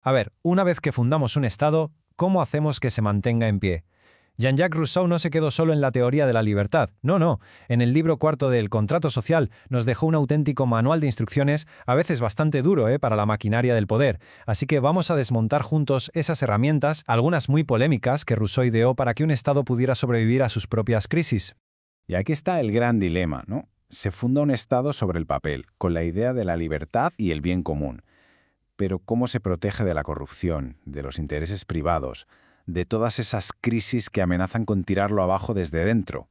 A ver, una vez que fundamos un Estado, ¿cómo hacemos que se mantenga en pie? Jean-Jacques Rousseau no se quedó solo en la teoría de la libertad. No. En el libro cuarto del Contrato Social nos dejó un auténtico manual de instrucciones, a veces bastante duro, para la maquinaria del poder. Así que vamos a desmontar juntos esas herramientas, algunas muy polémicas, que Rousseau ideó para que un Estado pudiera sobrevivir a sus propias crisis. Y aquí está el gran dilema, ¿no? Se funda un Estado sobre el papel, con la idea de la libertad y el bien común. Pero ¿cómo se protege de la corrupción, de los intereses privados, de todas esas crisis que amenazan con tirarlo abajo desde dentro?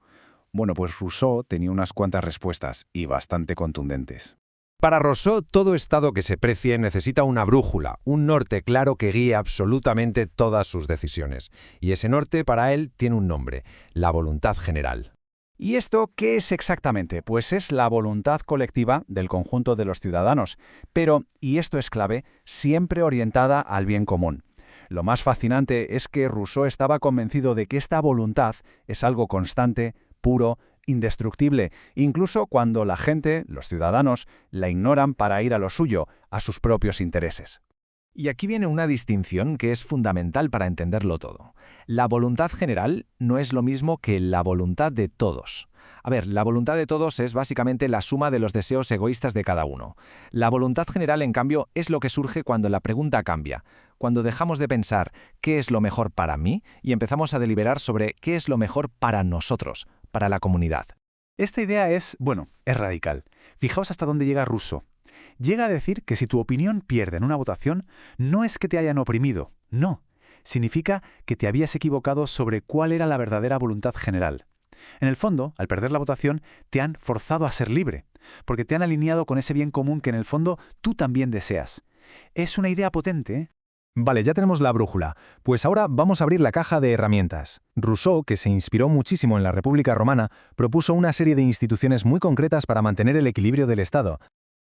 Bueno, pues Rousseau tenía unas cuantas respuestas y bastante contundentes. Para Rousseau, todo Estado que se precie necesita una brújula, un norte claro que guíe absolutamente todas sus decisiones. Y ese norte, para él, tiene un nombre: la voluntad general. ¿Y esto qué es exactamente? Pues es la voluntad colectiva del conjunto de los ciudadanos, pero, y esto es clave, siempre orientada al bien común. Lo más fascinante es que Rousseau estaba convencido de que esta voluntad es algo constante, puro, indestructible, incluso cuando la gente, los ciudadanos, la ignoran para ir a lo suyo, a sus propios intereses. Y aquí viene una distinción que es fundamental para entenderlo todo. La voluntad general no es lo mismo que la voluntad de todos. A ver, la voluntad de todos es básicamente la suma de los deseos egoístas de cada uno. La voluntad general, en cambio, es lo que surge cuando la pregunta cambia, cuando dejamos de pensar qué es lo mejor para mí y empezamos a deliberar sobre qué es lo mejor para nosotros, para la comunidad. Esta idea es radical. Fijaos hasta dónde llega Rousseau. Llega a decir que si tu opinión pierde en una votación, no es que te hayan oprimido, no. Significa que te habías equivocado sobre cuál era la verdadera voluntad general. En el fondo, al perder la votación, te han forzado a ser libre, porque te han alineado con ese bien común que en el fondo tú también deseas. Es una idea potente, ¿eh? Vale, ya tenemos la brújula. Pues ahora vamos a abrir la caja de herramientas. Rousseau, que se inspiró muchísimo en la República Romana, propuso una serie de instituciones muy concretas para mantener el equilibrio del Estado.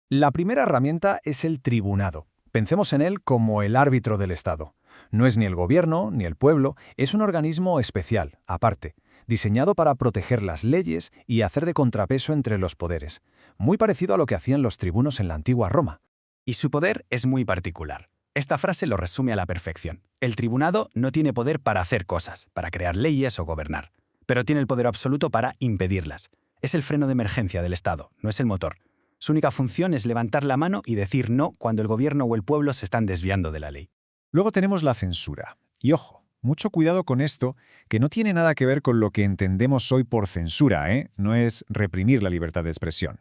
La primera herramienta es el tribunado. Pensemos en él como el árbitro del Estado. No es ni el gobierno ni el pueblo, es un organismo especial, aparte, diseñado para proteger las leyes y hacer de contrapeso entre los poderes, muy parecido a lo que hacían los tribunos en la antigua Roma. Y su poder es muy particular. Esta frase lo resume a la perfección. El tribunado no tiene poder para hacer cosas, para crear leyes o gobernar, pero tiene el poder absoluto para impedirlas. Es el freno de emergencia del Estado, no es el motor. Su única función es levantar la mano y decir no cuando el gobierno o el pueblo se están desviando de la ley. Luego tenemos la censura. Y ojo, mucho cuidado con esto, que no tiene nada que ver con lo que entendemos hoy por censura, No es reprimir la libertad de expresión.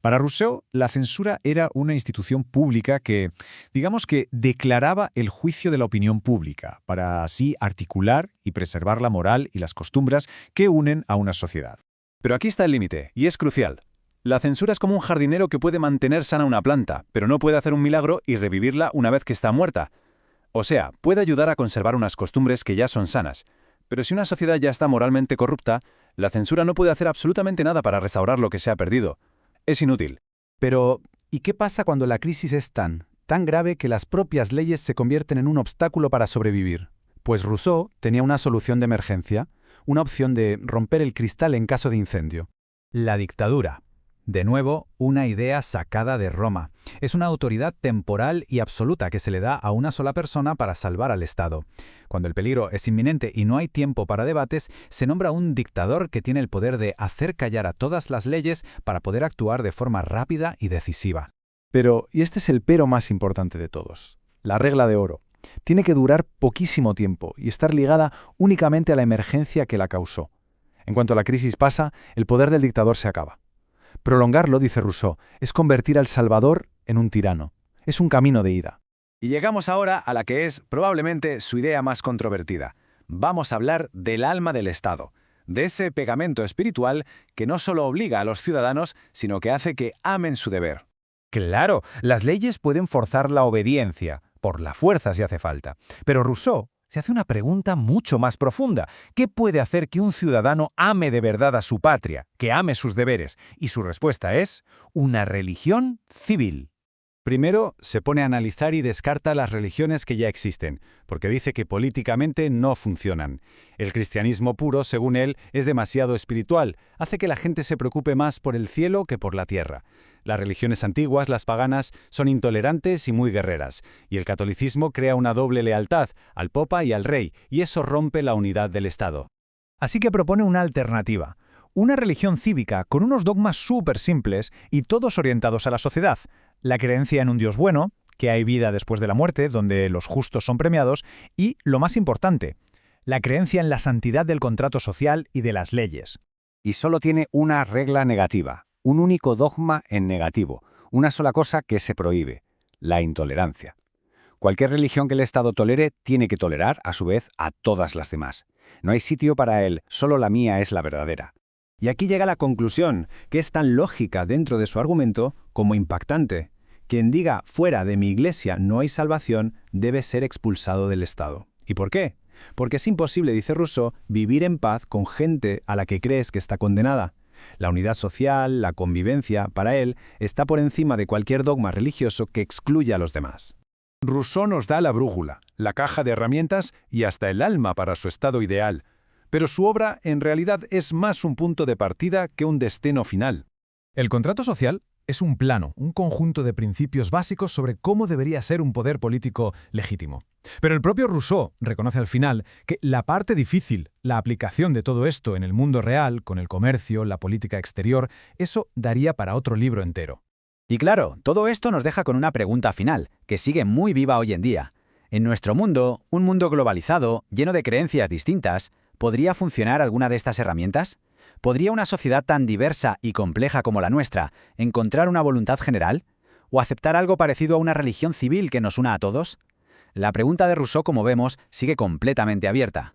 Para Rousseau, la censura era una institución pública que, digamos que, declaraba el juicio de la opinión pública, para así articular y preservar la moral y las costumbres que unen a una sociedad. Pero aquí está el límite, y es crucial. La censura es como un jardinero que puede mantener sana una planta, pero no puede hacer un milagro y revivirla una vez que está muerta. O sea, puede ayudar a conservar unas costumbres que ya son sanas. Pero si una sociedad ya está moralmente corrupta, la censura no puede hacer absolutamente nada para restaurar lo que se ha perdido. Es inútil. Pero, ¿y qué pasa cuando la crisis es tan grave que las propias leyes se convierten en un obstáculo para sobrevivir? Pues Rousseau tenía una solución de emergencia, una opción de romper el cristal en caso de incendio. La dictadura. De nuevo, una idea sacada de Roma. Es una autoridad temporal y absoluta que se le da a una sola persona para salvar al Estado. Cuando el peligro es inminente y no hay tiempo para debates, se nombra un dictador que tiene el poder de hacer callar a todas las leyes para poder actuar de forma rápida y decisiva. Pero, y este es el pero más importante de todos, la regla de oro. Tiene que durar poquísimo tiempo y estar ligada únicamente a la emergencia que la causó. En cuanto la crisis pasa, el poder del dictador se acaba. Prolongarlo, dice Rousseau, es convertir al Salvador en un tirano. Es un camino de ida. Y llegamos ahora a la que es probablemente su idea más controvertida. Vamos a hablar del alma del Estado, de ese pegamento espiritual que no solo obliga a los ciudadanos, sino que hace que amen su deber. Claro, las leyes pueden forzar la obediencia, por la fuerza si hace falta. Pero Rousseau se hace una pregunta mucho más profunda. ¿Qué puede hacer que un ciudadano ame de verdad a su patria, que ame sus deberes? Y su respuesta es una religión civil. Primero, se pone a analizar y descarta las religiones que ya existen, porque dice que políticamente no funcionan. El cristianismo puro, según él, es demasiado espiritual, hace que la gente se preocupe más por el cielo que por la tierra. Las religiones antiguas, las paganas, son intolerantes y muy guerreras, y el catolicismo crea una doble lealtad al Papa y al Rey, y eso rompe la unidad del Estado. Así que propone una alternativa, una religión cívica con unos dogmas súper simples y todos orientados a la sociedad. La creencia en un Dios bueno, que hay vida después de la muerte, donde los justos son premiados, y, lo más importante, la creencia en la santidad del contrato social y de las leyes. Y solo tiene una regla negativa, un único dogma en negativo, una sola cosa que se prohíbe: la intolerancia. Cualquier religión que el Estado tolere tiene que tolerar, a su vez, a todas las demás. No hay sitio para él, solo la mía es la verdadera. Y aquí llega la conclusión, que es tan lógica dentro de su argumento como impactante. Quien diga fuera de mi iglesia no hay salvación debe ser expulsado del Estado. ¿Y por qué? Porque es imposible, dice Rousseau, vivir en paz con gente a la que crees que está condenada. La unidad social, la convivencia, para él, está por encima de cualquier dogma religioso que excluya a los demás. Rousseau nos da la brújula, la caja de herramientas y hasta el alma para su estado ideal. Pero su obra, en realidad, es más un punto de partida que un destino final. El contrato social es un plano, un conjunto de principios básicos sobre cómo debería ser un poder político legítimo. Pero el propio Rousseau reconoce al final que la parte difícil, la aplicación de todo esto en el mundo real, con el comercio, la política exterior, eso daría para otro libro entero. Y claro, todo esto nos deja con una pregunta final, que sigue muy viva hoy en día. En nuestro mundo, un mundo globalizado, lleno de creencias distintas, ¿podría funcionar alguna de estas herramientas? ¿Podría una sociedad tan diversa y compleja como la nuestra encontrar una voluntad general? ¿O aceptar algo parecido a una religión civil que nos una a todos? La pregunta de Rousseau, como vemos, sigue completamente abierta.